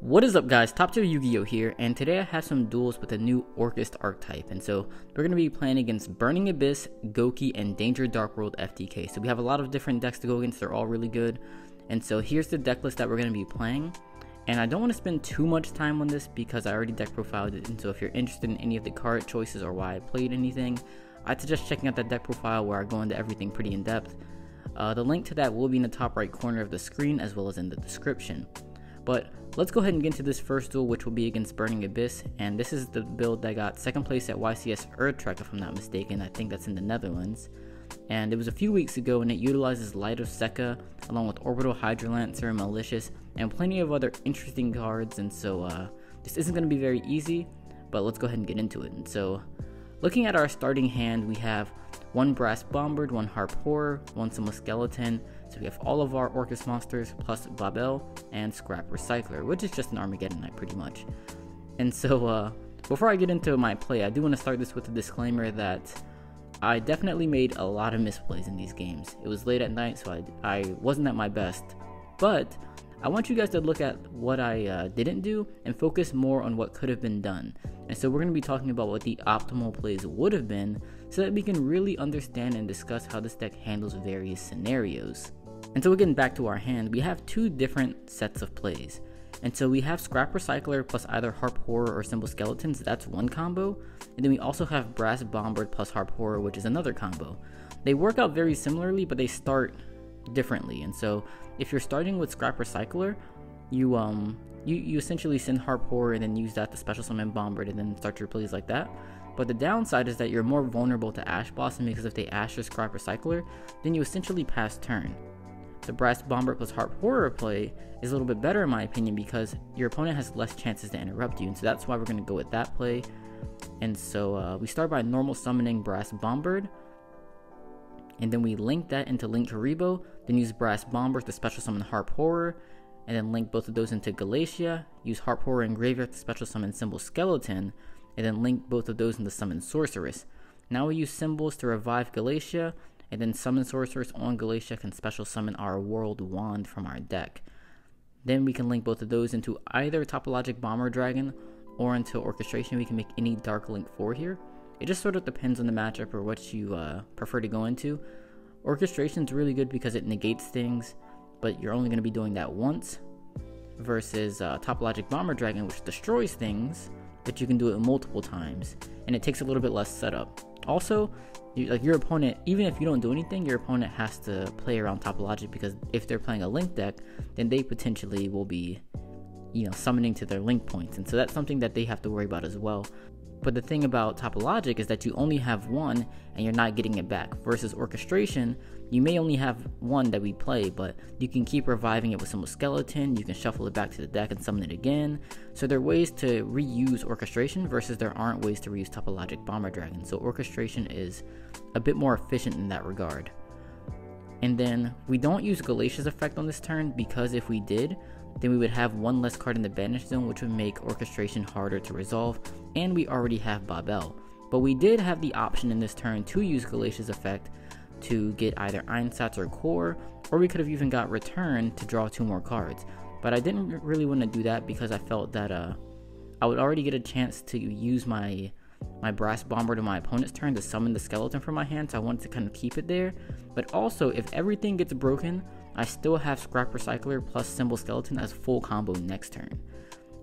What is up, guys? TopTierYugioh here, and today I have some duels with a new Orcust archetype. And so we're going to be playing against Burning Abyss, Gouki, and Danger Dark World FTK. So we have a lot of different decks to go against. They're all really good. And so here's the deck list that we're going to be playing. And I don't want to spend too much time on this because I already deck profiled it. And so if you're interested in any of the card choices or why I played anything, I'd suggest checking out that deck profile where I go into everything pretty in depth. The link to that will be in the top right corner of the screen as well as in the description. But let's go ahead and get into this first duel, which will be against Burning Abyss. And this is the build that got second place at YCS Utrecht, if I'm not mistaken. I think that's in the Netherlands. And it was a few weeks ago, and it utilizes Light of Sekka, along with Orbital Hydrolancer, Malicious, and plenty of other interesting cards. And so this isn't going to be very easy, but let's go ahead and get into it. And so looking at our starting hand, we have one Brass Bombard, one Harp Horror, one Symbol Skeleton. So we have all of our Orcust monsters plus Babel and Scrap Recycler, which is just an Armageddon Knight pretty much. And so before I get into my play, I do want to start this with a disclaimer that I definitely made a lot of misplays in these games. It was late at night, so I wasn't at my best. But I want you guys to look at what I didn't do and focus more on what could have been done. And so we're going to be talking about what the optimal plays would have been so that we can really understand and discuss how this deck handles various scenarios. And so getting back to our hand, we have two different sets of plays. And so we have Scrap Recycler plus either Harp Horror or Symbol Skeletons, that's one combo. And then we also have Brass Bombard plus Harp Horror, which is another combo. They work out very similarly, but they start differently. And so if you're starting with Scrap Recycler, you essentially send Harp Horror and then use that to special summon Bombard and then start your plays like that. But the downside is that you're more vulnerable to Ash Blossom because if they Ash your Scrap Recycler, then you essentially pass turn. The Brass Bombard plus Harp Horror play is a little bit better in my opinion because your opponent has less chances to interrupt you, and so that's why we're going to go with that play. And so we start by normal summoning Brass Bombard, and then we link that into Link Karibo, then use Brass Bombard to special summon Harp Horror, and then link both of those into Galatia, use Harp Horror and Graveyard to special summon Symbol Skeleton, and then link both of those into Summon Sorceress. Now we use Symbols to revive Galatia, and then Summon Sorceress on Galatia can special summon our World Wand from our deck. Then we can link both of those into either Topologic Bomber Dragon or into Orchestration. We can make any Dark Link 4 here. It just sort of depends on the matchup or what you prefer to go into. Orchestration is really good because it negates things, but you're only going to be doing that once, versus Topologic Bomber Dragon, which destroys things, but you can do it multiple times, and it takes a little bit less setup. Also, your opponent, even if you don't do anything, your opponent has to play around Topologic, because if they're playing a Link deck, then they potentially will be, summoning to their Link points, and so that's something that they have to worry about as well. But the thing about Topologic is that you only have one and you're not getting it back, versus Orchestration, you may only have one that we play, but you can keep reviving it with Symbol Skeleton, you can shuffle it back to the deck and summon it again. So there are ways to reuse Orchestration versus there aren't ways to reuse Topologic Bomber Dragon. So Orchestration is a bit more efficient in that regard. And then we don't use Galatia's effect on this turn, because if we did, then we would have one less card in the banish zone, which would make Orchestration harder to resolve, and we already have Babel. But we did have the option in this turn to use Galatia's effect to get either Einsatz or Core, or we could have even got Return to draw 2 more cards. But I didn't really want to do that because I felt that I would already get a chance to use my Brass Bomber to my opponent's turn to summon the skeleton from my hand, so I wanted to kind of keep it there. But also, if everything gets broken, I still have Scrap Recycler plus Symbol Skeleton as full combo next turn.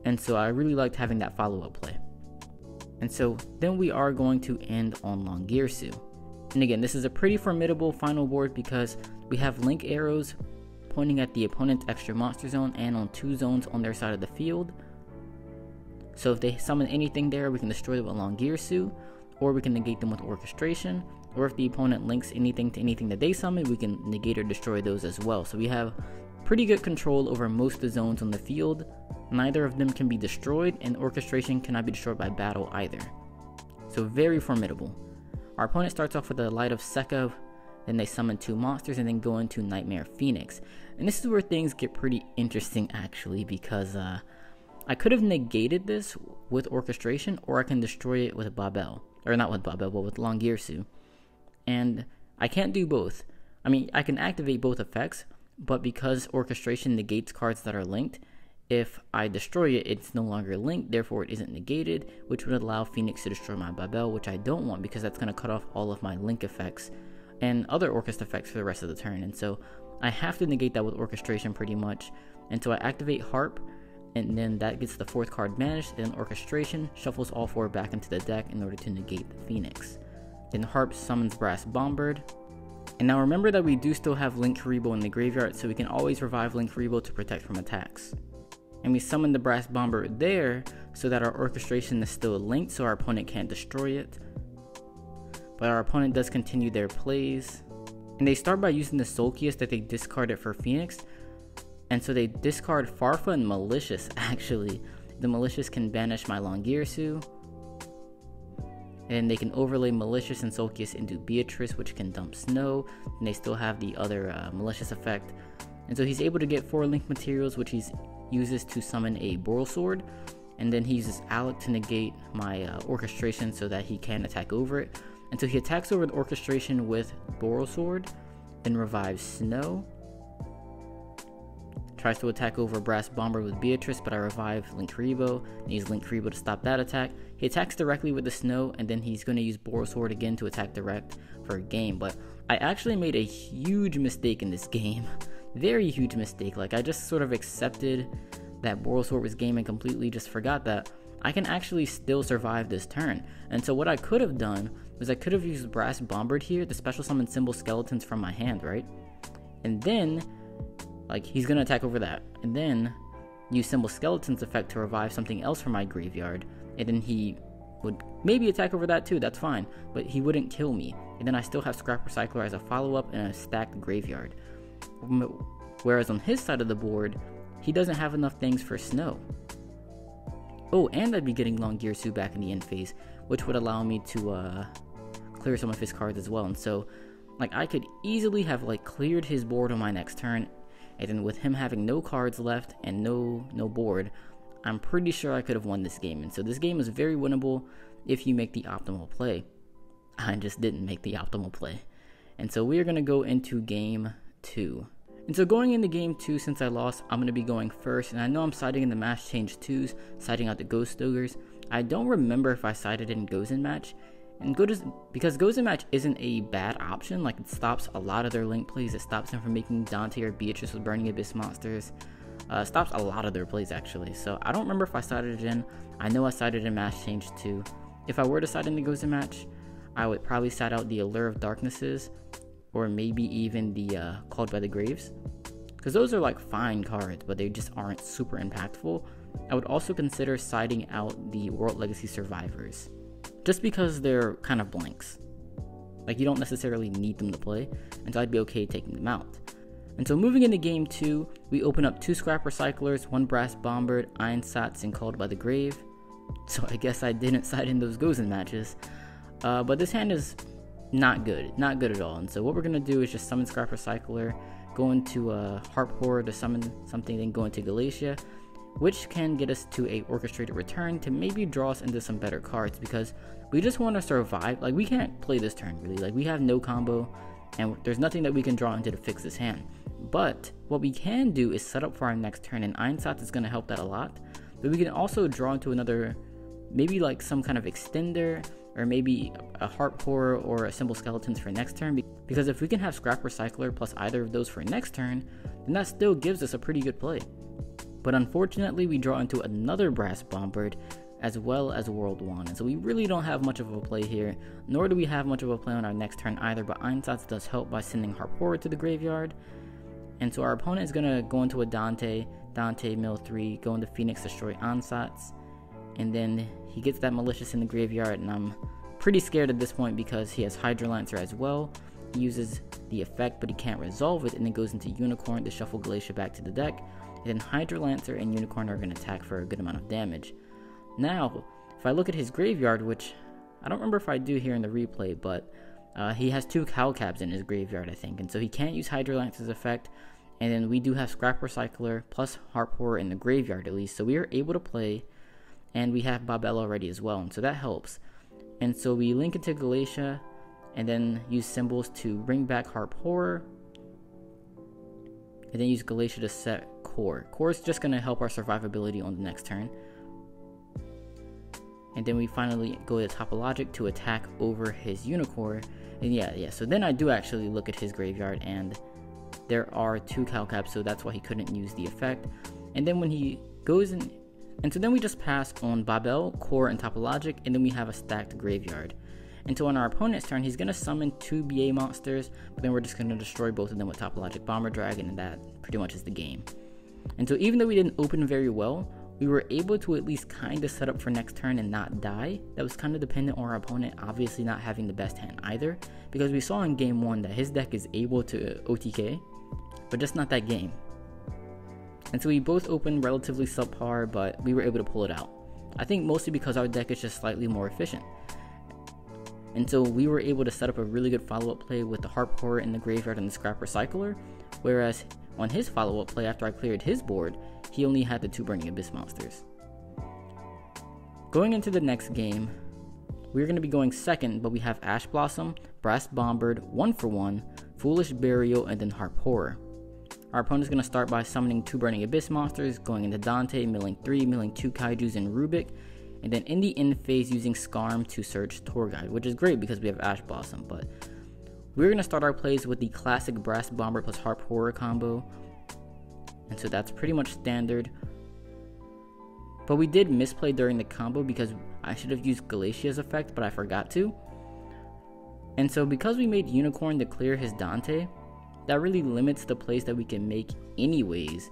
And so I really liked having that follow-up play. And so then we are going to end on Longirsu. And again, this is a pretty formidable final board because we have Link arrows pointing at the opponent's extra monster zone and on 2 zones on their side of the field. So if they summon anything there, we can destroy it with Longirsu, or we can negate them with Orchestration, or if the opponent links anything to anything that they summon, we can negate or destroy those as well. So we have pretty good control over most of the zones on the field. Neither of them can be destroyed, and Orchestration cannot be destroyed by battle either. So very formidable. Our opponent starts off with a Light of Sekka, then they summon 2 monsters and then go into Nightmare Phoenix. And this is where things get pretty interesting actually, because I could have negated this with Orchestration, or I can destroy it with Babel. Or not with Babel, but with Longirsu. And I can't do both. I mean, I can activate both effects, but because Orchestration negates cards that are linked, if I destroy it, it's no longer linked, therefore it isn't negated, which would allow Phoenix to destroy my Babel, which I don't want because that's going to cut off all of my link effects and other Orcust effects for the rest of the turn. And so I have to negate that with Orchestration pretty much. And so I activate Harp, and then that gets the 4th card banished, then Orchestration shuffles all 4 back into the deck in order to negate the Phoenix. Then Harp summons Brass Bombard. And now remember that we do still have Longirsu in the graveyard, so we can always revive Longirsu to protect from attacks. And we summon the Brass Bomber there so that our Orchestration is still linked so our opponent can't destroy it. But our opponent does continue their plays. And they start by using the Solkius that they discarded for Phoenix. And so they discard Farfa and Malicious actually. The Malicious can banish my Longirsu. And they can overlay Malicious and Solkius into Beatrice, which can dump Snow. And they still have the other Malicious effect. And so he's able to get 4 link materials, which he uses to summon a Boral Sword. And then he uses Alec to negate my Orchestration so that he can attack over it. And so he attacks over the Orchestration with Boral Sword, then revives Snow. Tries to attack over Brass Bomber with Beatrice, but I revive Longirsu and use Longirsu to stop that attack. He attacks directly with the Snow, and then he's going to use Boral Sword again to attack direct for a game. But I actually made a huge mistake in this game. Very huge mistake. Like, I just sort of accepted that Boral Sword was game and completely just forgot that I can actually still survive this turn. And so what I could have done was I could have used Brass Bombard here to special summon Symbol Skeletons from my hand, right? And then, like, he's gonna attack over that. And then use Symbol Skeletons effect to revive something else from my graveyard. And then he would maybe attack over that too, that's fine. But he wouldn't kill me. And then I still have Scrap Recycler as a follow-up and a stacked graveyard. Whereas on his side of the board, he doesn't have enough things for Snow. Oh, and I'd be getting Longirsu back in the end phase, which would allow me to clear some of his cards as well. And so, like, I could easily have, like, cleared his board on my next turn, and then with him having no cards left and no board, I'm pretty sure I could have won this game. And so this game is very winnable if you make the optimal play. I just didn't make the optimal play. And so we are going to go into game 2. And so going into game 2, since I lost, I'm going to be going first. And I know I'm siding in the match change 2s, siding out the Ghost Ogres. I don't remember if I sided in Gozen match. And because Gozen match isn't a bad option. Like, it stops a lot of their link plays. It stops them from making Dante or Beatrice with Burning Abyss monsters. Stops a lot of their plays, actually. So I don't remember if I sided it in. I know I sided in match change 2. If I were to side in the Gozen match, I would probably side out the Allure of Darknesses, or maybe even the Called by the Graves, because those are like fine cards, but they just aren't super impactful. I would also consider siding out the World Legacy Survivors, just because they're kind of blanks. Like, you don't necessarily need them to play, and so I'd be okay taking them out. And so moving into game 2, we open up 2 Scrap Recyclers, 1 Brass Bombard, Einsatz, and Called by the Grave. So I guess I didn't side in those Gozen matches. But this hand is not good at all. And so what we're going to do is just summon Scrap Recycler, go into Harp Horror to summon something, then go into Galatia, which can get us to a Orchestrated Return to maybe draw us into some better cards, because we just want to survive. Like, we can't play this turn, really. Like, we have no combo, and there's nothing that we can draw into to fix this hand. But what we can do is set up for our next turn, and Einsatz is going to help that a lot. But we can also draw into another, maybe like some kind of extender, or maybe a Harp Horror or a Symbol Skeletons for next turn. Because if we can have Scrap Recycler plus either of those for next turn, then that still gives us a pretty good play. But unfortunately, we draw into another Brass Bombard as well as World 1. And so we really don't have much of a play here, nor do we have much of a play on our next turn either. But Einsatz does help by sending Harp Horror to the graveyard. And so our opponent is going to go into a Dante mill 3, go into Phoenix, destroy Einsatz. And then he gets that Malicious in the graveyard, and I'm pretty scared at this point because he has Hydrolancer as well. He uses the effect, but he can't resolve it, and then goes into Unicorn to shuffle Galatia back to the deck. And then Hydrolancer and Unicorn are going to attack for a good amount of damage. Now, if I look at his graveyard, which I don't remember if I do here in the replay, but he has 2 Cowcabs in his graveyard, I think, and so he can't use Hydrolancer's effect. And then we do have Scrap Recycler plus Harp Horror in the graveyard at least, so we are able to play. And we have Babel already as well, and so that helps. And so we link into Galatia, and then use symbols to bring back Harp Horror, and then use Galatia to set core. Core is just going to help our survivability on the next turn. And then we finally go to Topologic to attack over his unicorn. And yeah, so then I do actually look at his graveyard, and there are 2 Calcaps, so that's why he couldn't use the effect. And then when he goes in, and so then we just pass on Babel, Core, and Topologic, and then we have a stacked graveyard. And so on our opponent's turn, he's going to summon 2 BA monsters, but then we're just going to destroy both of them with Topologic Bomber Dragon, and that pretty much is the game. And so even though we didn't open very well, we were able to at least kind of set up for next turn and not die. That was kind of dependent on our opponent obviously not having the best hand either, because we saw in game 1 that his deck is able to OTK, but just not that game. And so we both opened relatively subpar, but we were able to pull it out. I think mostly because our deck is just slightly more efficient. And so we were able to set up a really good follow-up play with the Harp Horror in the graveyard and the Scrap Recycler, whereas on his follow-up play after I cleared his board, he only had the 2 Burning Abyss monsters. Going into the next game, we're going to be going second, but we have Ash Blossom, Brass Bombard, 1-for-1, Foolish Burial, and then Harp Horror. Our opponent is going to start by summoning 2 Burning Abyss monsters, going into Dante, milling 3, milling 2 Kaijus and Rubik, and then in the end phase using Skarm to search Tour Guide, which is great because we have Ash Blossom, but we're going to start our plays with the classic Brass Bomber plus Harp Horror combo, and so that's pretty much standard. But we did misplay during the combo because I should have used Galatia's effect, but I forgot to. And so because we made Unicorn to clear his Dante, that really limits the plays that we can make anyways.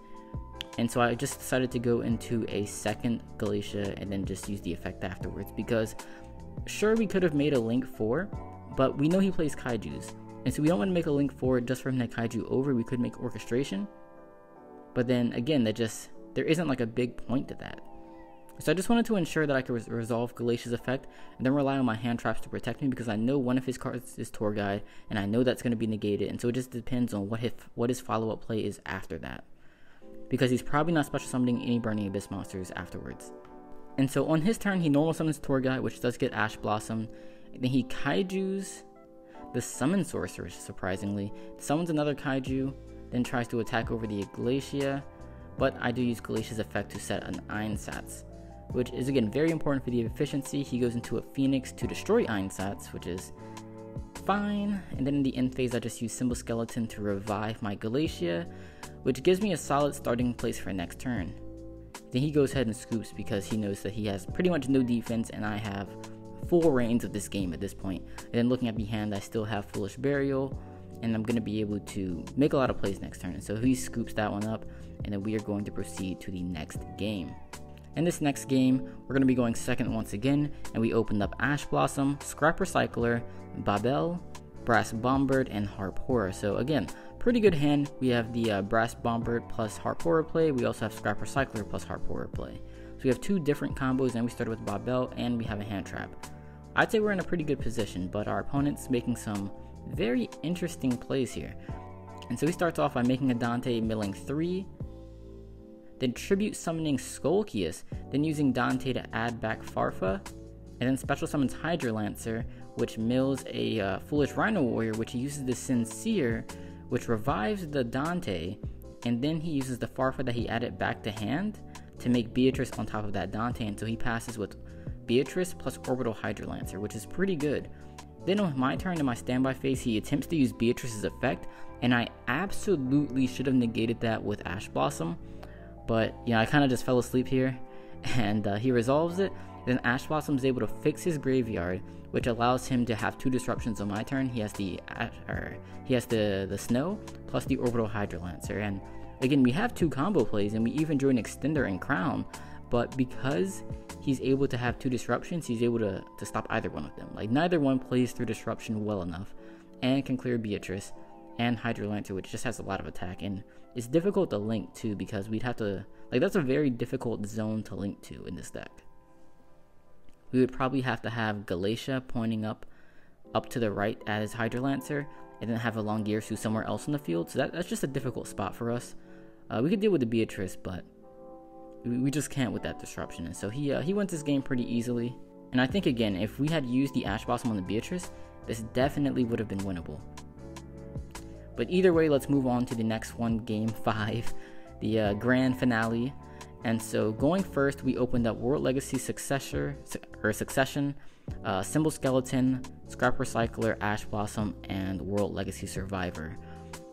And so I just decided to go into a second Galatia and then just use the effect afterwards, because sure, we could have made a Link 4, but we know he plays Kaijus. And so we don't want to make a Link 4 just for him to Kaiju over. We could make Orchestration. But then again, there isn't like a big point to that. So I just wanted to ensure that I could resolve Galatia's effect and then rely on my hand traps to protect me, because I know one of his cards is Tour Guide and I know that's going to be negated, and so it just depends on what his follow-up play is after that, because he's probably not special summoning any Burning Abyss monsters afterwards. And so on his turn, he normal summons Tour Guide, which does get Ash Blossom, and then he Kaijus the Summon Sorcerer, surprisingly, summons another Kaiju, then tries to attack over the Glacia, but I do use Galatia's effect to set an Einsatz, which is again very important for the efficiency. He goes into a Phoenix to destroy Einsatz, which is fine, and then in the end phase I just use Symbol Skeleton to revive my Galatia, which gives me a solid starting place for next turn. Then he goes ahead and scoops because he knows that he has pretty much no defense and I have full reigns of this game at this point. And then looking at the hand, I still have Foolish Burial, and I'm going to be able to make a lot of plays next turn. And so he scoops that one up, and then we are going to proceed to the next game. In this next game, we're going to be going second once again, and we opened up Ash Blossom, Scrap Recycler, Babel, Brass Bombard, and Harp Horror. So again, pretty good hand. We have the Brass Bombard plus Harp Horror play. We also have Scrap Recycler plus Harp Horror play. So we have 2 different combos, and we started with Babel, and we have a hand trap. I'd say we're in a pretty good position, but our opponent's making some very interesting plays here. And so he starts off by making a Dante, milling 3, then tribute summoning Skolkius, then using Dante to add back Farfa, and then special summons Hydrolancer, which mills a Foolish Rhino Warrior, which he uses the Sincere, which revives the Dante, and then he uses the Farfa that he added back to hand to make Beatrice on top of that Dante, and so he passes with Beatrice plus Orbital Hydrolancer, which is pretty good. Then on my turn in my standby phase, he attempts to use Beatrice's effect, and I absolutely should have negated that with Ash Blossom, but you know, I kind of just fell asleep here, and he resolves it. Then Ash Blossom is able to fix his graveyard, which allows him to have 2 disruptions on my turn. He has the Snow plus the Orbital Hydrolancer, and again, we have 2 combo plays, and we even drew an Extender and Crown, but because he's able to have 2 disruptions, he's able to stop either one of them. Like, neither one plays through disruption well enough and can clear Beatrice and Hydrolancer, which just has a lot of attack, and it's difficult to link too, because we'd have to, like, that's a very difficult zone to link to in this deck. We would probably have to have Galatia pointing up to the right as Hydrolancer, and then have a Longirsu somewhere else in the field, so that's just a difficult spot for us. We could deal with the Beatrice, but we just can't with that disruption, and so he wins this game pretty easily. And I think, again, if we had used the Ash Blossom on the Beatrice, this definitely would have been winnable. But either way, let's move on to the next one, game 5. the grand finale. And so going first, we opened up World Legacy Succession, Symbol Skeleton, Scrap Recycler, Ash Blossom, and World Legacy Survivor.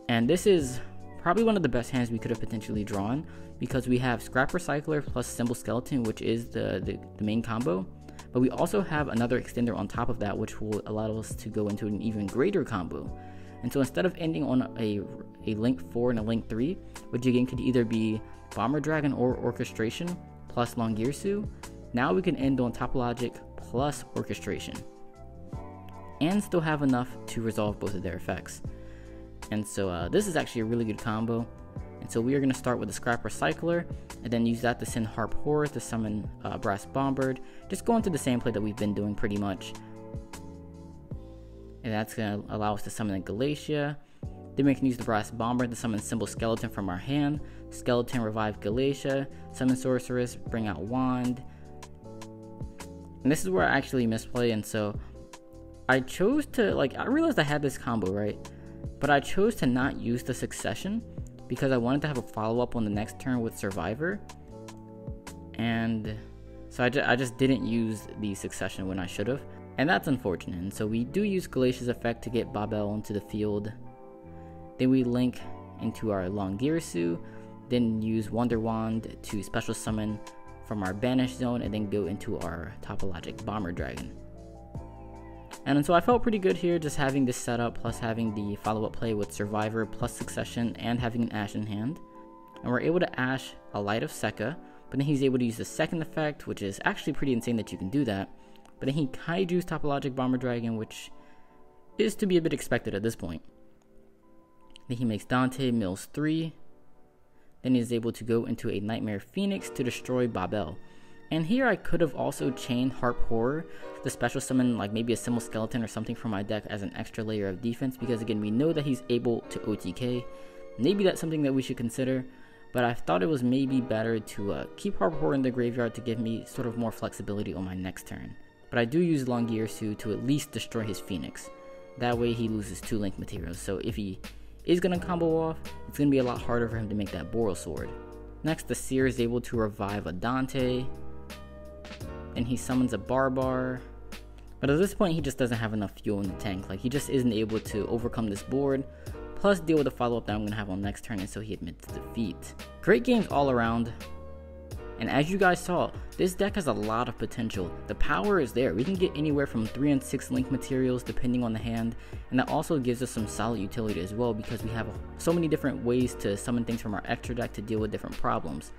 And this is probably one of the best hands we could have potentially drawn, because we have Scrap Recycler plus Symbol Skeleton, which is the main combo, but we also have another extender on top of that, which will allow us to go into an even greater combo. And so instead of ending on a link 4 and a link 3, which again could either be Bomber Dragon or Orchestration plus Longirsu, now we can end on Topologic plus Orchestration and still have enough to resolve both of their effects. And so this is actually a really good combo. And so we are going to start with the Scrap Recycler and then use that to send Harp Horror to summon Brass Bombard, just going through the same play that we've been doing pretty much. And that's going to allow us to summon a Galatia. Then we can use the Brass Bomber to summon Symbol Skeleton from our hand. Skeleton, revive Galatia, summon Sorceress, bring out Wand. And this is where I actually misplay, and so I chose to, I realized I had this combo, right? But I chose to not use the Succession because I wanted to have a follow-up on the next turn with Survivor. And so I just didn't use the Succession when I should have. And that's unfortunate. And so we do use Galatia's effect to get Babel into the field. Then we link into our Longirsu, then use Wonder Wand to special summon from our Banish Zone, and then go into our Topologic Bomber Dragon. And so I felt pretty good here, just having this setup, plus having the follow-up play with Survivor plus Succession, and having an Ash in hand. And we're able to Ash a Light of Sekka, but then he's able to use the second effect, which is actually pretty insane that you can do that. But then he Kaijus Topologic Bomber Dragon, which is to be a bit expected at this point. Then he makes Dante, mills 3. Then he is able to go into a Nightmare Phoenix to destroy Babel. And here I could have also chained Harp Horror to special summon maybe a Symbol Skeleton or something from my deck as an extra layer of defense, because again, we know that he's able to OTK. Maybe that's something that we should consider, but I thought it was maybe better to keep Harp Horror in the graveyard to give me sort of more flexibility on my next turn. But I do use Longirsu to at least destroy his Phoenix. That way he loses 2 link materials, so if he is going to combo off, it's going to be a lot harder for him to make that Boral Sword. Next, the Seer is able to revive a Dante, and he summons a Barbar. But at this point, he just doesn't have enough fuel in the tank. He just isn't able to overcome this board, plus deal with the follow-up that I'm going to have on next turn, and so he admits defeat. Great games all around. And as you guys saw, this deck has a lot of potential. The power is there. We can get anywhere from 3 and 6 link materials depending on the hand, and that also gives us some solid utility as well, because we have so many different ways to summon things from our extra deck to deal with different problems.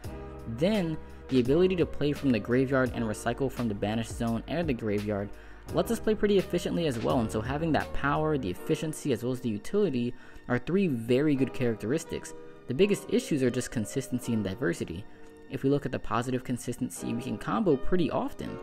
Then, the ability to play from the graveyard and recycle from the Banished Zone and the graveyard lets us play pretty efficiently as well, and so having that power, the efficiency, as well as the utility are 3 very good characteristics. The biggest issues are just consistency and diversity. If we look at the positive consistency, we can combo pretty often.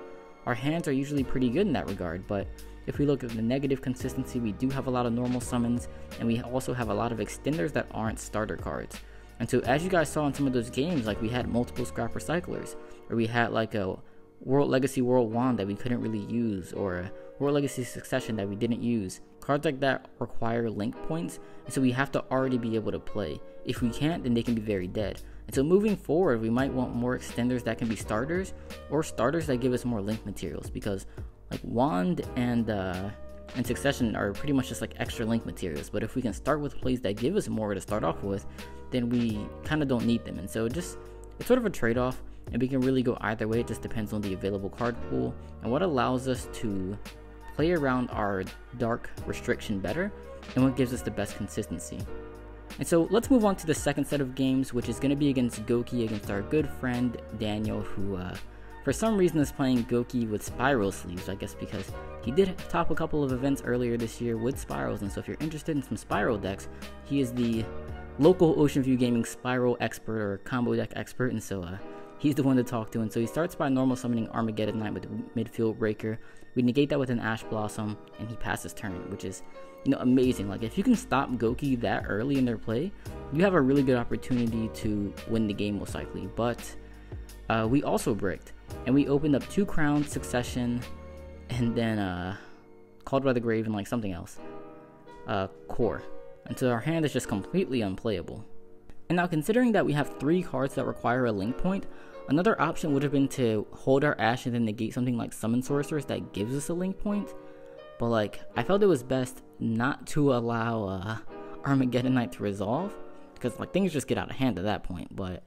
Our hands are usually pretty good in that regard, but if we look at the negative consistency, we do have a lot of normal summons, and we also have a lot of extenders that aren't starter cards. And so as you guys saw in some of those games, we had multiple Scrap Recyclers, or we had a World Legacy World Wand that we couldn't really use, or a World Legacy Succession that we didn't use. Cards like that require link points, and so we have to already be able to play. If we can't, then they can be very dead. And so moving forward, we might want more extenders that can be starters, or starters that give us more link materials, because Wand and Succession are pretty much just extra link materials. But if we can start with plays that give us more to start off with, then we kind of don't need them. And so it's sort of a trade-off, and we can really go either way. It just depends on the available card pool and what allows us to play around our dark restriction better, and what gives us the best consistency. And so let's move on to the second set of games, which is going to be against Gouki, against our good friend Daniel, who for some reason is playing Gouki with spiral sleeves, I guess because he did top a couple of events earlier this year with spirals. And so if you're interested in some spiral decks, he is the local Ocean View Gaming spiral expert or combo deck expert, and so he's the one to talk to. And so he starts by normal summoning Armageddon Knight with Midfield Breaker. We negate that with an Ash Blossom, and he passes turn, which is amazing. If you can stop Gouki that early in their play, you have a really good opportunity to win the game most likely. But we also bricked, and we opened up 2 Crowns, Succession, and then Called by the Grave and something else, Core. And so our hand is just completely unplayable. And now considering that we have 3 cards that require a link point, another option would have been to hold our Ash and then negate something like Summon Sorceress that gives us a link point. But like, I felt it was best not to allow Armageddon Knight to resolve, because like things just get out of hand at that point. But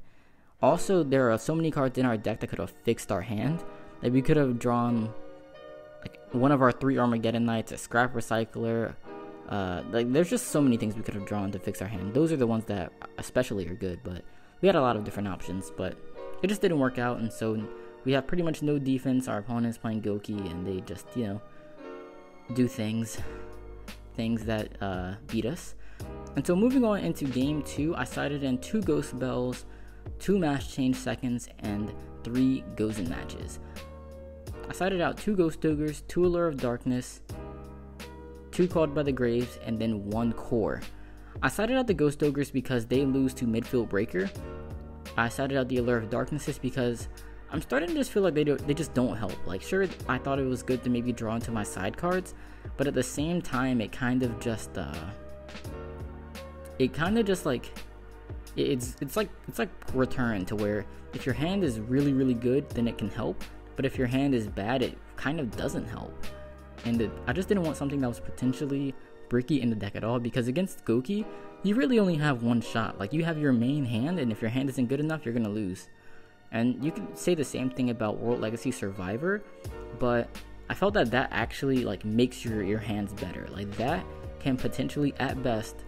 also there are so many cards in our deck that could have fixed our hand. Like we could have drawn like one of our 3 Armageddon Knights, a Scrap Recycler. Like there's just so many things we could have drawn to fix our hand. Those are the ones that especially are good, but we had a lot of different options, but it just didn't work out. And so we have pretty much no defense. Our opponent's playing Gouki, and they just, you know, do things that beat us. And so moving on into game 2, I sided in 2 Ghost Bells, 2 Mash Change Seconds, and 3 Gozen Matches. I sided out 2 Ghost Ogres, 2 Allure of Darkness, 2 Called by the Graves, and then 1 Core. I sided out the Ghost Ogres because they lose to Midfield Breaker. I sided out the Allure of Darknesses because I'm starting to just feel like they just don't help. Like, sure, I thought it was good to maybe draw into my side cards, but at the same time, it kind of just like it's like Return, to where if your hand is really good, then it can help, but if your hand is bad, it kind of doesn't help. And I just didn't want something that was potentially bricky in the deck at all, because against Gouki, you really only have one shot. Like, you have your main hand, and if your hand isn't good enough, you're gonna lose. And you could say the same thing about World Legacy Survivor, but I felt that actually like makes your hands better. Like, that can potentially at best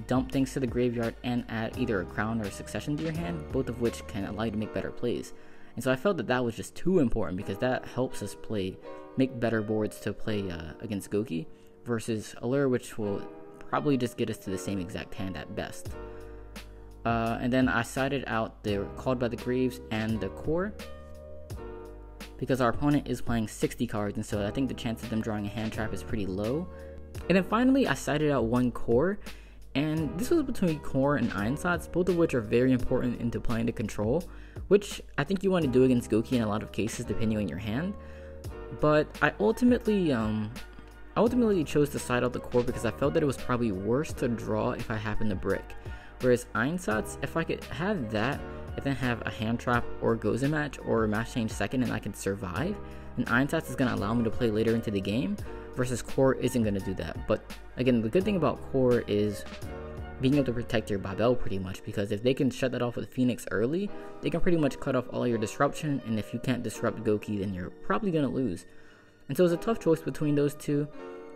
dump things to the graveyard and add either a crown or a succession to your hand, both of which can allow you to make better plays. And so I felt that was just too important, because that helps us make better boards to play against Gouki, versus Allure, which will probably just get us to the same exact hand at best. And then I sided out the Called by the Graves and the Core, because our opponent is playing 60 cards, and so I think the chance of them drawing a hand trap is pretty low. And then finally I sided out 1 Core, and this was between Core and Einsatz, both of which are very important into playing the control, which I think you want to do against Gouki in a lot of cases depending on your hand. But I ultimately chose to side out the Core because I felt that it was probably worse to draw if I happened to brick. Whereas Einsatz, if I could have that and then have a hand trap or Gozen Match or Mash Change Second and I could survive, then Einsatz is going to allow me to play later into the game, versus Core isn't going to do that. But again, the good thing about Core is being able to protect your Babel pretty much, because if they can shut that off with Phoenix early, they can pretty much cut off all your disruption, and if you can't disrupt Gouki, then you're probably going to lose. And so it's a tough choice between those two.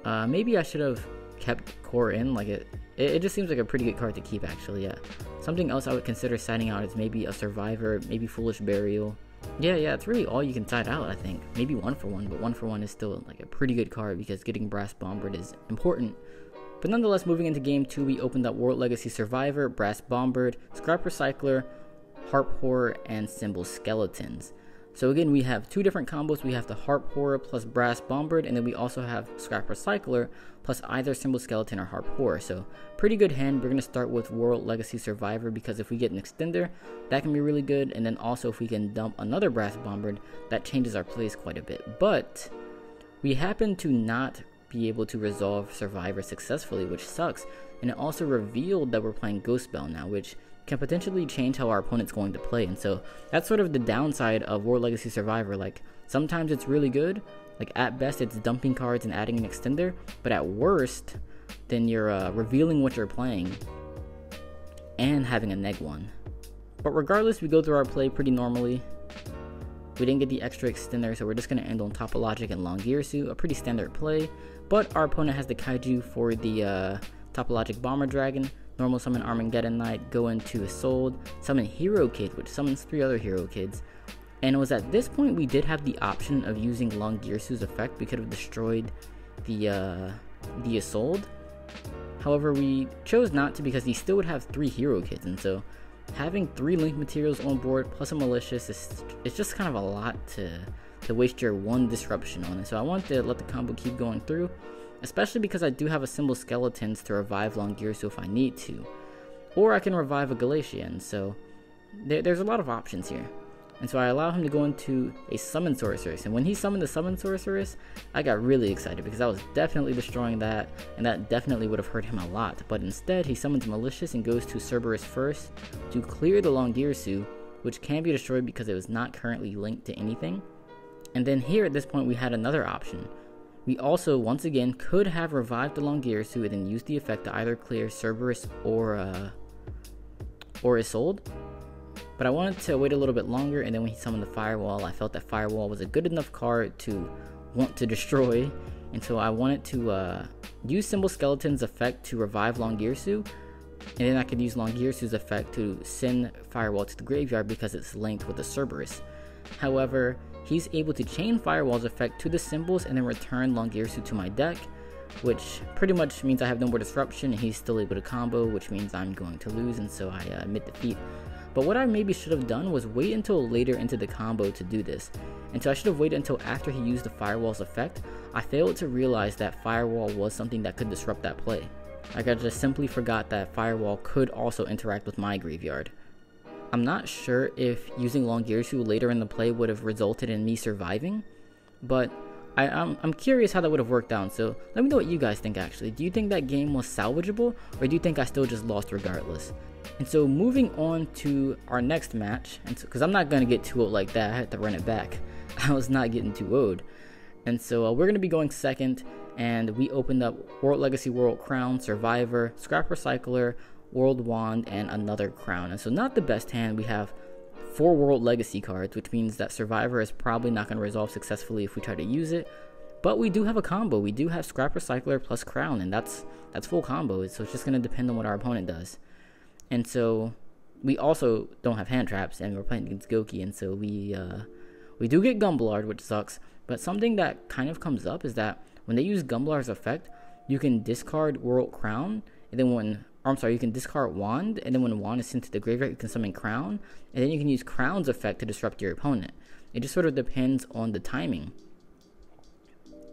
Maybe I should have kept Core in. Like, it just seems like a pretty good card to keep, actually. Yeah. Something else I would consider siding out is maybe a Survivor, maybe Foolish Burial. Yeah, it's really all you can side out, I think. Maybe 1 for 1, but 1 for 1 is still like a pretty good card, because getting Brass Bombard is important. But nonetheless, moving into game 2, we opened up World Legacy Survivor, Brass Bombard, Scrap Recycler, Harp Horror, and Symbol Skeletons. So again, we have 2 different combos. We have the Harp Horror plus Brass Bombard, and then we also have Scrap Recycler plus either Symbol Skeleton or Harp Horror. So pretty good hand. We're going to start with World Legacy Survivor, because if we get an extender, that can be really good. And then also if we can dump another Brass Bombard, that changes our plays quite a bit. But we happen to not be able to resolve Survivor successfully, which sucks. And it also revealed that we're playing Ghost Bell now, which can potentially change how our opponent's going to play. And so that's sort of the downside of World Legacy Survivor. Like, sometimes it's really good, like at best it's dumping cards and adding an extender, but at worst then you're revealing what you're playing and having a neg 1. But regardless, we go through our play pretty normally. We didn't get the extra extender, so we're just going to end on Topologic and Longirsu, a pretty standard play. But our opponent has the kaiju for the Topologic Bomber Dragon, normal summon Armageddon Knight, go into Isolde, summon Hero Kid, which summons 3 other Hero Kids. And it was at this point we did have the option of using Longirsu's effect. We could have destroyed the Isolde. However, we chose not to, because he still would have 3 Hero Kids, and so having 3 link materials on board plus a malicious is just kind of a lot to waste your 1 disruption on. And so I want to let the combo keep going through, especially because I do have a Symbol Skeletons to revive Longirsu if I need to, or I can revive a Galatian. So there's a lot of options here. And so I allow him to go into a Summon Sorceress, and when he summoned the Summon Sorceress, I got really excited because I was definitely destroying that, and that definitely would have hurt him a lot. But instead, he summons Malicious and goes to Cerberus first to clear the Longirsu, which can be destroyed because it was not currently linked to anything. And then here at this point we had another option. We also, once again, could have revived the Longirsu and then used the effect to either clear Cerberus or Isolde. But I wanted to wait a little bit longer, and then when he summoned the Firewall, I felt that Firewall was a good enough card to want to destroy, and so I wanted to use Symbol Skeleton's effect to revive Longirsu, and then I could use Longirsu's effect to send Firewall to the graveyard because it's linked with the Cerberus. However, he's able to chain Firewall's effect to the symbols and then return Longirsu to my deck, which pretty much means I have no more disruption, and he's still able to combo, which means I'm going to lose, and so I admit defeat. But what I maybe should have done was wait until later into the combo to do this. And so I should have waited until after he used the Firewall's effect. I failed to realize that Firewall was something that could disrupt that play. Like, I just simply forgot that Firewall could also interact with my graveyard. I'm not sure if using Longirsu later in the play would have resulted in me surviving, but I'm curious how that would have worked out, so let me know what you guys think actually. Do you think that game was salvageable, or do you think I still just lost regardless? And so moving on to our next match, and so, because I'm not going to get too old like that, I had to run it back. I was not getting too old. And so we're going to be going second, and we opened up World Legacy World Crown, Survivor, Scrap Recycler, World Wand, and another Crown. And so not the best hand. We have 4 World Legacy cards, which means that Survivor is probably not going to resolve successfully if we try to use it. But we do have a combo. We do have Scrap Recycler plus Crown, and that's full combo. So it's just going to depend on what our opponent does. And so we also don't have hand traps, and we're playing against Gouki, and so we do get Gumblard, which sucks. But something that kind of comes up is that when they use Gumblard's effect, you can discard World Crown, and then you can discard Wand, and then when Wand is sent to the graveyard, you can summon Crown, and then you can use Crown's effect to disrupt your opponent. It just sort of depends on the timing.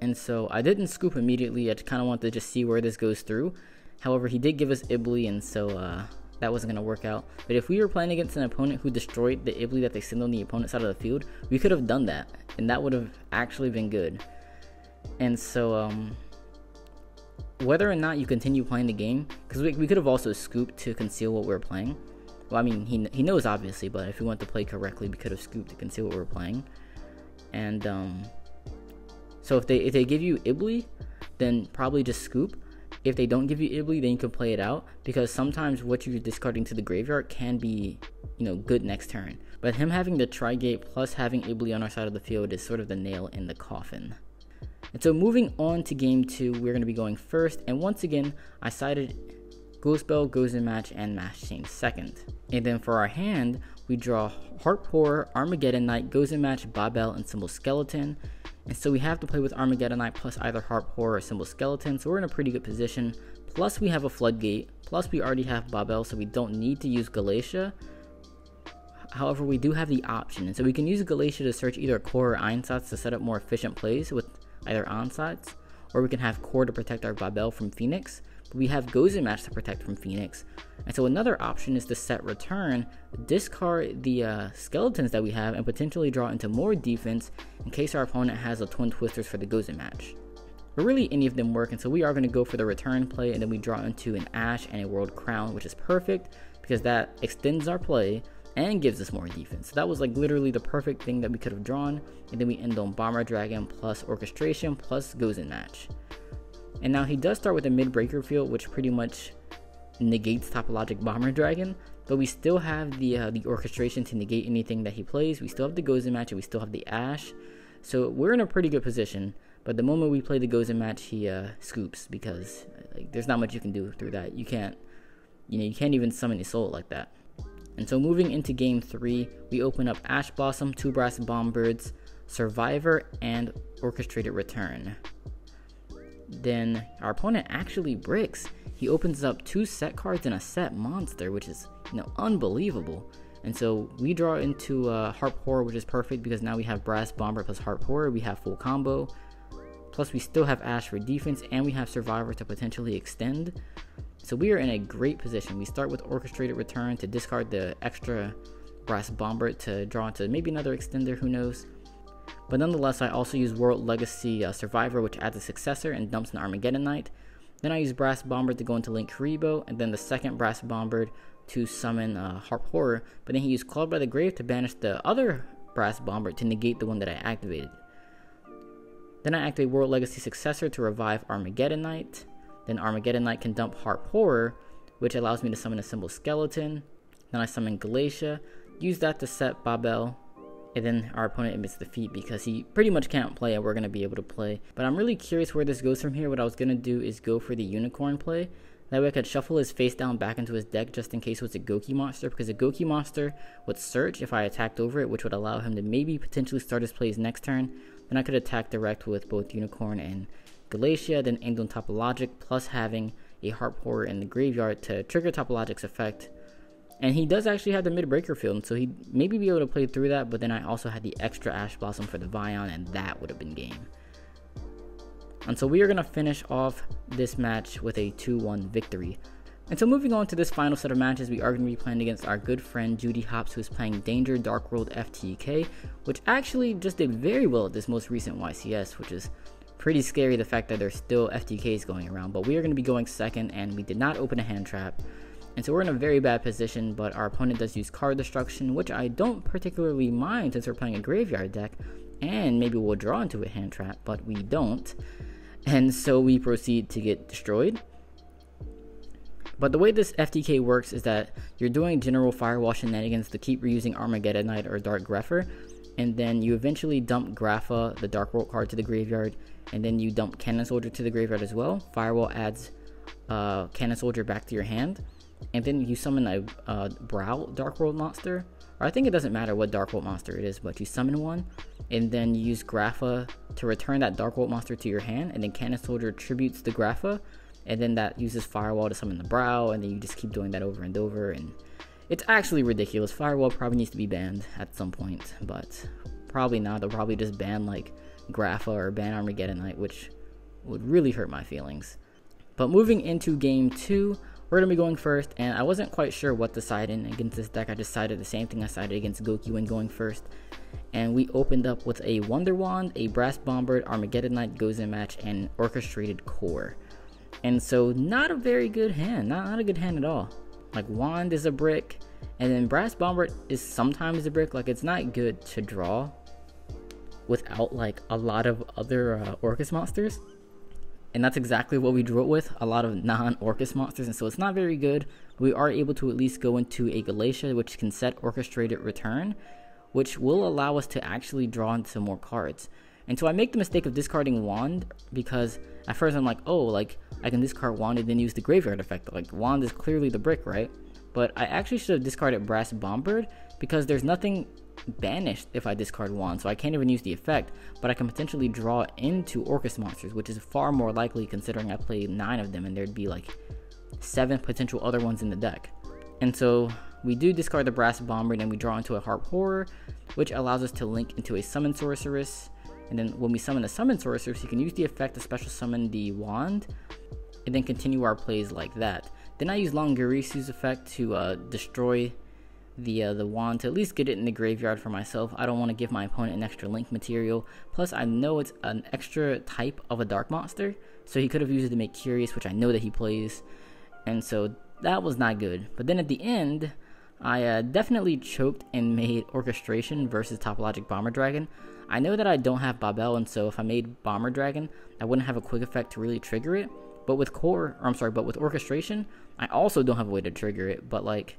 And so I didn't scoop immediately. I kind of wanted to just see where this goes through. However, he did give us Ibly, and so that wasn't going to work out. But if we were playing against an opponent who destroyed the Ibly that they sent on the opponent's side of the field, we could have done that, and that would have actually been good. And so whether or not you continue playing the game, because we could have also scooped to conceal what we were playing. Well, I mean, he knows obviously, but if we want to play correctly, we could have scooped to conceal what we were playing. And so if they give you Ibly, then probably just scoop. If they don't give you Ibly, then you can play it out, because sometimes what you're discarding to the graveyard can be, good next turn. But him having the Trigate plus having Ibly on our side of the field is sort of the nail in the coffin. And so moving on to game 2, we're going to be going first, and once again, I sided Ghostbell, Gozen Match, and Mass Change second. And then for our hand, we draw Harp Horror, Armageddon Knight, Gozen Match, Babel, and Symbol Skeleton. And so we have to play with Armageddon Knight plus either Harp Horror or Symbol Skeleton, so we're in a pretty good position. Plus we have a Floodgate, plus we already have Babel, so we don't need to use Galatia. However, we do have the option, and so we can use Galatia to search either Core or Einsatzs to set up more efficient plays with either Onsats, or we can have Core to protect our Babel from Phoenix. But we have Gozen Match to protect from Phoenix. And so another option is to set Return, discard the skeletons that we have, and potentially draw into more defense in case our opponent has a Twin Twisters for the Gozen Match. But really any of them work, and so we are going to go for the Return play, and then we draw into an Ash and a World Crown, which is perfect because that extends our play and gives us more defense. So that was like literally the perfect thing that we could have drawn, and then we end on Bomber Dragon plus Orchestration plus Gozen Match. And now he does start with a mid-breaker field, which pretty much negates Topologic Bomber Dragon, but we still have the Orchestration to negate anything that he plays. We still have the Gozen Match, and we still have the Ash, so we're in a pretty good position. But the moment we play the Gozen Match, he scoops, because there's not much you can do through that. You can't even summon Isolde like that. And so moving into game 3, we open up Ash Blossom, 2 Brass Bombbirds, Survivor, and Orchestrated Return. Then our opponent actually bricks. He opens up 2 set cards and a set monster, which is unbelievable. And so we draw into Harp Horror, which is perfect because now we have Brass Bomber plus Harp Horror. We have full combo. Plus we still have Ash for defense, and we have Survivor to potentially extend. So we are in a great position. We start with Orchestrated Return to discard the extra Brass Bomber to draw into maybe another extender, who knows. But nonetheless, I also use World Legacy Survivor, which adds a successor and dumps an Armageddon Knight. Then I use Brass Bomber to go into Link Kuriboh, and then the second Brass Bomber to summon Harp Horror. But then he used Clawed by the Grave to banish the other Brass Bomber to negate the one that I activated. Then I activate World Legacy Successor to revive Armageddon Knight. Then Armageddon Knight can dump Harp Horror, which allows me to summon a Symbol Skeleton. Then I summon Galatia, use that to set Babel, and then our opponent admits defeat because he pretty much can't play and we're going to be able to play. But I'm really curious where this goes from here. What I was going to do is go for the Unicorn play. That way I could shuffle his face down back into his deck just in case it was a Gouki monster, because a Gouki monster would search if I attacked over it, which would allow him to maybe potentially start his plays next turn. Then I could attack direct with both Unicorn and Galatia, then end on Topologic, plus having a Harp Horror in the graveyard to trigger Topologic's effect. And he does actually have the mid-breaker field, so he'd maybe be able to play through that, but then I also had the extra Ash Blossom for the Vion, and that would have been game. And so we are going to finish off this match with a 2-1 victory. And so moving on to this final set of matches, we are going to be playing against our good friend Judy Hops, who is playing Danger Dark World FTK, which actually just did very well at this most recent YCS, which is pretty scary, the fact that there's still FTKs going around. But we are going to be going second, and we did not open a hand trap. And so we're in a very bad position, but our opponent does use card destruction, which I don't particularly mind since we're playing a graveyard deck, and maybe we'll draw into a hand trap, but we don't. And so we proceed to get destroyed. But the way this FTK works is that you're doing general firewall shenanigans to keep reusing Armageddon Knight or Dark Grepher, and then you eventually dump Grapha, the Dark World card, to the graveyard, and then you dump Cannon Soldier to the graveyard as well. Firewall adds Cannon Soldier back to your hand. And then you summon a Brow Dark World monster, or I think it doesn't matter what Dark World monster it is, but you summon one, and then you use Grapha to return that Dark World monster to your hand, and then Cannon Soldier tributes the Grapha, and then that uses Firewall to summon the Brow, and then you just keep doing that over and over, and it's actually ridiculous. Firewall probably needs to be banned at some point, but probably not. They'll probably just ban like Grapha or ban Armageddon Knight, which would really hurt my feelings. But moving into game 2, we're going to be going first, and I wasn't quite sure what to side in against this deck. I decided the same thing I sided against Gouki when going first. And we opened up with a Wonder Wand, a Brass Bomber, Armageddon Knight goes in match, and Orchestrated Core. And so not a very good hand, not a good hand at all. Like Wand is a brick, and then Brass Bomber is sometimes a brick. Like it's not good to draw without like a lot of other Orcust monsters. And that's exactly what we drew it with, a lot of non-Orcust monsters, and so it's not very good. We are able to at least go into a Galatia, which can set Orchestrated Return, which will allow us to actually draw into more cards. And so I make the mistake of discarding Wand, because at first I'm like, oh, like, I can discard Wand and then use the graveyard effect. Like, Wand is clearly the brick, right? But I actually should have discarded Brass Bomber, because there's nothing banished if I discard Wand, so I can't even use the effect, but I can potentially draw into Orcust monsters, which is far more likely considering I played 9 of them and there'd be like 7 potential other ones in the deck. And so we do discard the Brass Bomber, and then we draw into a Harp Horror, which allows us to link into a Summon Sorceress. And then when we summon a Summon Sorceress, you can use the effect to special summon the Wand, and then continue our plays like that. Then I use Longirsu's effect to destroy the Wand to at least get it in the graveyard for myself. I don't want to give my opponent an extra link material. Plus, I know it's an extra type of a dark monster, so he could have used it to make Curious, which I know that he plays, and so that was not good. But then at the end, I definitely choked and made Orchestration versus Topologic Bomber Dragon. I know that I don't have Babel, and so if I made Bomber Dragon, I wouldn't have a quick effect to really trigger it. But with with Orchestration, I also don't have a way to trigger it. But like,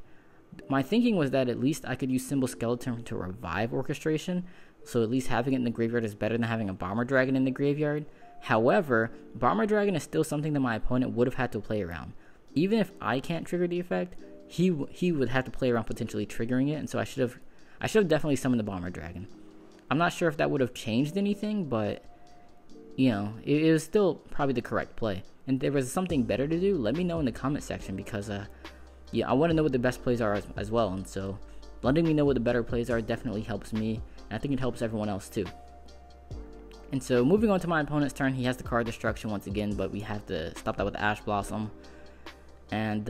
my thinking was that at least I could use Symbol Skeleton to revive Orchestration, so at least having it in the graveyard is better than having a Bomber Dragon in the graveyard. However, Bomber Dragon is still something that my opponent would have had to play around. Even if I can't trigger the effect, he would have to play around potentially triggering it, and so I should have definitely summoned the Bomber Dragon. I'm not sure if that would have changed anything, but you know, it was still probably the correct play. And if there was something better to do, let me know in the comment section, because yeah, I want to know what the best plays are as well, and so letting me know what the better plays are definitely helps me, and I think it helps everyone else too. And so moving on to my opponent's turn, he has the card destruction once again, but we have to stop that with Ash Blossom. And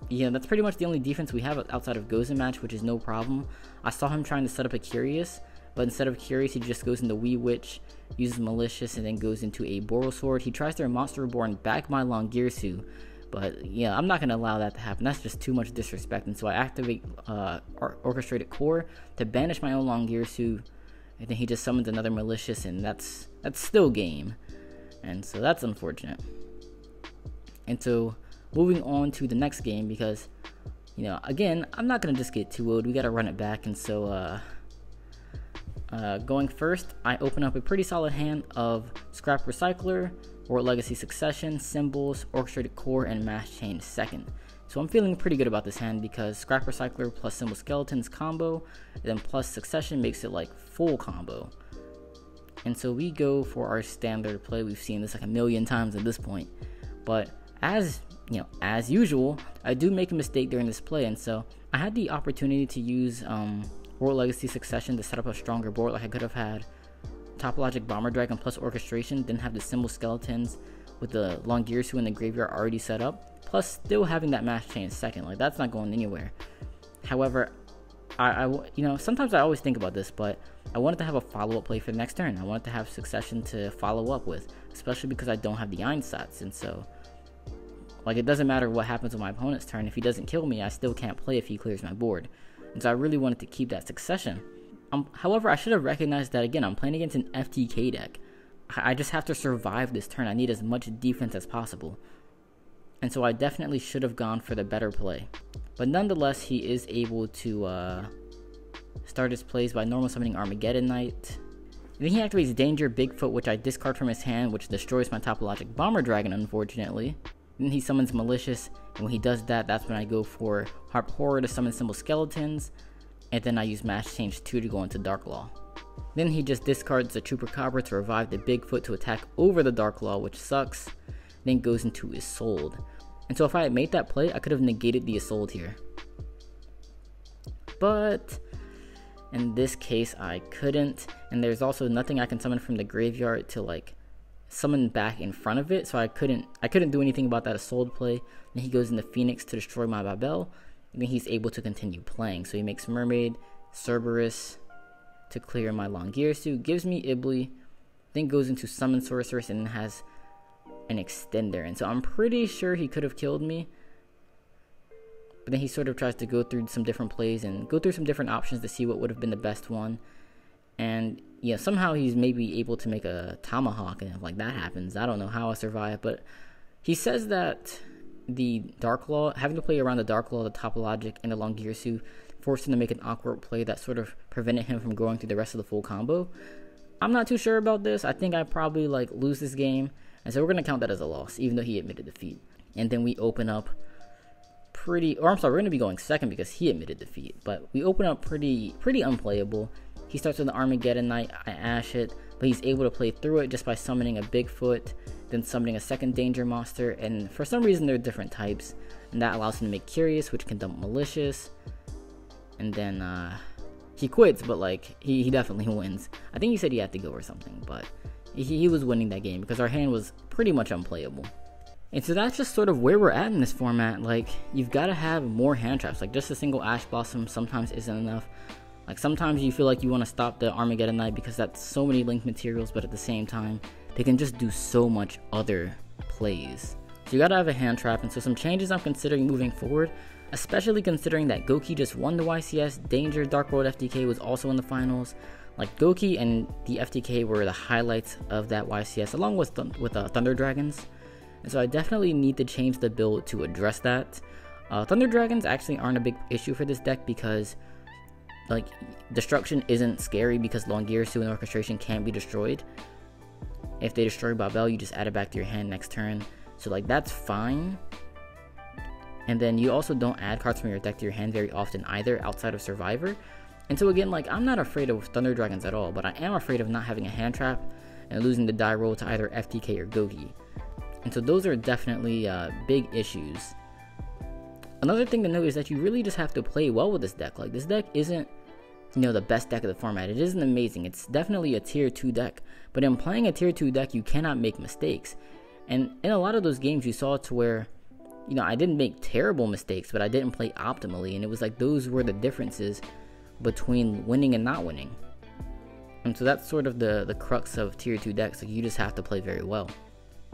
yeah, that's pretty much the only defense we have outside of Gozen match, which is no problem. I saw him trying to set up a Curious, but instead of Curious, he just goes into Wee Witch, uses Malicious, and then goes into a Boral Sword. He tries to Monster Reborn back my Longirsu, but yeah, I'm not going to allow that to happen. That's just too much disrespect, and so I activate Orchestrated Core to banish my own Longirsu, and then he just summons another Malicious, and that's still game, and so that's unfortunate. And so moving on to the next game, because, you know, again, I'm not going to just get 2-0'd. We got to run it back. And so going first, I open up a pretty solid hand of Scrap Recycler, World Legacy Succession, Cymbals, Orchestrated Core, and Mass Change second. So I'm feeling pretty good about this hand because Scrap Recycler plus Symbol Skeletons combo, and then plus Succession makes it like full combo. And so we go for our standard play. We've seen this like a million times at this point. But as you know, as usual, I do make a mistake during this play, and so I had the opportunity to use World Legacy Succession to set up a stronger board. Like I could have had Topologic Bomber Dragon plus Orchestration, then have the Symbol Skeletons with the Longirsu in the graveyard already set up, plus still having that Mass Chain second. Like that's not going anywhere. However, I you know, sometimes I always think about this, but I wanted to have a follow-up play for the next turn. I wanted to have Succession to follow up with, especially because I don't have the Einsatz, and so like it doesn't matter what happens on my opponent's turn. If he doesn't kill me, I still can't play if he clears my board. And so I really wanted to keep that Succession. However, I should have recognized that, again, I'm playing against an FTK deck. I just have to survive this turn. I need as much defense as possible. And so I definitely should have gone for the better play. But nonetheless, he is able to start his plays by normal summoning Armageddon Knight. Then he activates Danger Bigfoot, which I discard from his hand, which destroys my Topologic Bomber Dragon, unfortunately. Then he summons Malicious, and when he does that, that's when I go for Harp Horror to summon Symbol Skeletons, and then I use Mass Change 2 to go into Dark Law. Then he just discards the Trooper Cobra to revive the Bigfoot to attack over the Dark Law, which sucks, then goes into Isolde. And so if I had made that play, I could have negated the Isolde here. But in this case, I couldn't, and there's also nothing I can summon from the graveyard to like summon back in front of it, so I couldn't do anything about that Isolde play. Then he goes into Phoenix to destroy my Babel, and then he's able to continue playing. So he makes Mermaid, Cerberus to clear my Longirsu, gives me Ibli, then goes into Summon Sorceress and then has an Extender. And so I'm pretty sure he could have killed me, but then he sort of tries to go through some different plays and go through some different options to see what would have been the best one. And yeah, somehow he's maybe able to make a Tomahawk, and if like that happens, I don't know how I survive. But he says that the Dark Law, having to play around the Dark Law, the Topologic, and the Longirsu, forced him to make an awkward play that sort of prevented him from going through the rest of the full combo. I'm not too sure about this. I think I probably like lose this game, and so we're gonna count that as a loss, even though he admitted defeat. And then we open up we're gonna be going second because he admitted defeat, but we open up pretty unplayable. He starts with an Armageddon Knight, I ash it, but he's able to play through it just by summoning a Bigfoot, then summoning a second Danger Monster, and for some reason they're different types, and that allows him to make Curious, which can dump Malicious, and then he quits, but like, he definitely wins. I think he said he had to go or something, but he was winning that game because our hand was pretty much unplayable. And so that's just sort of where we're at in this format. Like, you've got to have more hand traps. Like, just a single Ash Blossom sometimes isn't enough. Like, sometimes you feel like you want to stop the Armageddon Knight because that's so many link materials, but at the same time, they can just do so much other plays. So you got to have a hand trap, and so some changes I'm considering moving forward, especially considering that Gouki just won the YCS, Danger Dark World FTK was also in the finals. Like, Gouki and the FTK were the highlights of that YCS, along with Thunder Dragons. And so I definitely need to change the build to address that. Thunder Dragons actually aren't a big issue for this deck because, like, destruction isn't scary because Longirsu and Orchestration can't be destroyed. If they destroy Babel, you just add it back to your hand next turn. So, like, that's fine. And then you also don't add cards from your deck to your hand very often either, outside of Survivor. And so again, like, I'm not afraid of Thunder Dragons at all, but I am afraid of not having a hand trap and losing the die roll to either FTK or Gouki. And so those are definitely big issues. Another thing to note is that you really just have to play well with this deck. Like, this deck isn't, you know, the best deck of the format. It isn't amazing. It's definitely a tier 2 deck. But in playing a tier 2 deck, you cannot make mistakes. And in a lot of those games, you saw to where you know, I didn't make terrible mistakes, but I didn't play optimally, and it was like those were the differences between winning and not winning. And so that's sort of the crux of tier 2 decks. Like, you just have to play very well.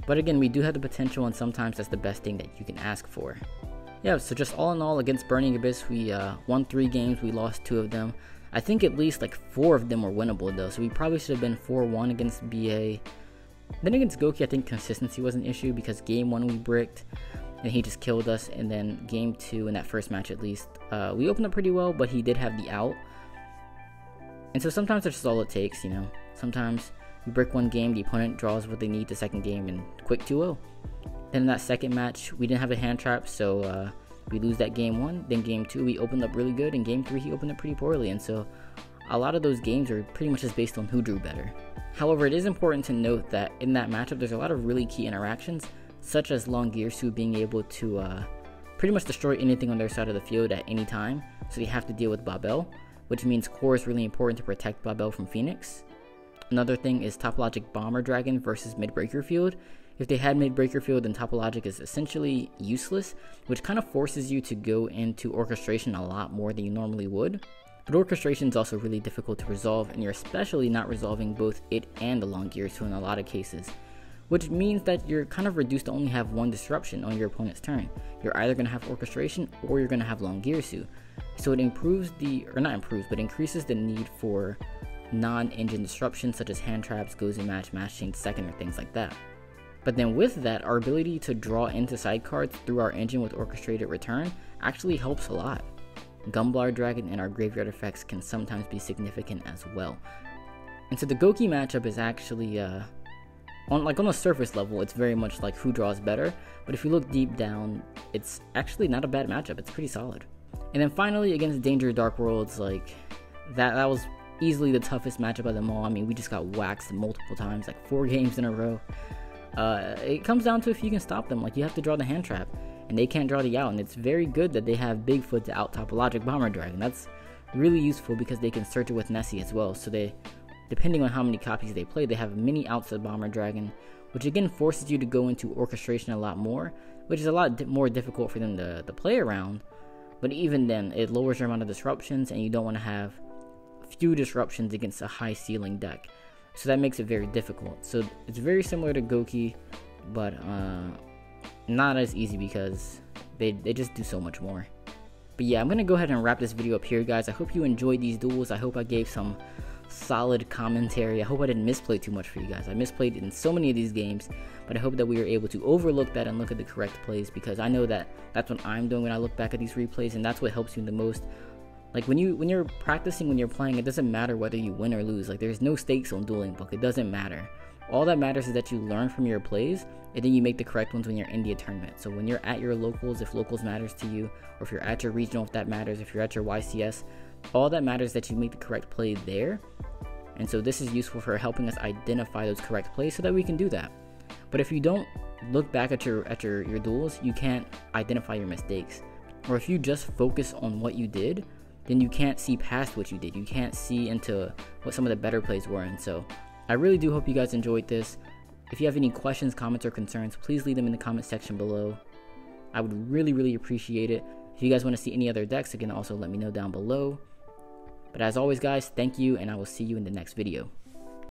But again, we do have the potential, and sometimes that's the best thing that you can ask for. Yeah, so just all in all, against Burning Abyss, we won 3 games, we lost 2 of them. I think at least like 4 of them were winnable though, so we probably should have been 4-1 against BA. Then against Gouki, I think consistency was an issue, because game 1 we bricked, and he just killed us, and then game 2, in that first match at least, we opened up pretty well, but he did have the out. And so sometimes that's just all it takes, you know. Sometimes we brick one game, the opponent draws what they need the second game, and quick 2-0. Then in that second match, we didn't have a hand trap, so we lose that game 1. Then game 2, we opened up really good, and game 3, he opened up pretty poorly. And so a lot of those games are pretty much just based on who drew better. However, it is important to note that in that matchup, there's a lot of really key interactions, such as Longirsu being able to pretty much destroy anything on their side of the field at any time. So you have to deal with Babel, which means core is really important to protect Babel from Phoenix. Another thing is Topologic Bomber Dragon versus Mid-Breaker Field. If they had Mid-Breaker Field, then Topologic is essentially useless, which kind of forces you to go into Orchestration a lot more than you normally would. But Orchestration is also really difficult to resolve, and you're especially not resolving both it and the Longirsu in a lot of cases, which means that you're kind of reduced to only have one disruption on your opponent's turn. You're either going to have Orchestration or you're going to have Longirsu. So it improves but increases the need for non-engine disruptions such as hand traps, goes in match change second, or things like that. But then with that, our ability to draw into side cards through our engine with orchestrated return actually helps a lot. Gumblar Dragon and our graveyard effects can sometimes be significant as well. And so the Gouki matchup is actually, on a surface level, it's very much like who draws better, but if you look deep down, it's actually not a bad matchup. It's pretty solid. And then finally, against Danger Dark Worlds, like, that was easily the toughest matchup of them all. I mean, we just got waxed multiple times, like 4 games in a row. It comes down to if you can stop them. Like, you have to draw the hand trap, and they can't draw the out, and it's very good that they have Bigfoot to out Topologic Bomber Dragon. That's really useful because they can search it with Nessie as well, so they, depending on how many copies they play, they have many outs of Bomber Dragon, which again forces you to go into Orchestration a lot more, which is a lot more difficult for them to play around. But even then, it lowers your amount of disruptions, and you don't want to have few disruptions against a high ceiling deck. So that makes it very difficult. So it's very similar to Gouki, but not as easy because they just do so much more. But yeah, I'm going to go ahead and wrap this video up here, guys. I hope you enjoyed these duels. I hope I gave some solid commentary. I hope I didn't misplay too much for you guys. I misplayed in so many of these games, but I hope that we were able to overlook that and look at the correct plays, because I know that that's what I'm doing when I look back at these replays, and that's what helps you the most. Like, when you're practicing, when you're playing, it doesn't matter whether you win or lose. Like, there's no stakes on Dueling Book. It doesn't matter. All that matters is that you learn from your plays, and then you make the correct ones when you're in the tournament. So when you're at your locals, if locals matters to you, or if you're at your regional, if that matters, if you're at your YCS, all that matters is that you make the correct play there. And so this is useful for helping us identify those correct plays so that we can do that. But if you don't look back at your duels, you can't identify your mistakes. Or if you just focus on what you did, then you can't see past what you did. You can't see into what some of the better plays were. And so I really do hope you guys enjoyed this. If you have any questions, comments, or concerns, please leave them in the comment section below. I would really appreciate it. If you guys want to see any other decks, again, also let me know down below. But as always, guys, thank you, and I will see you in the next video.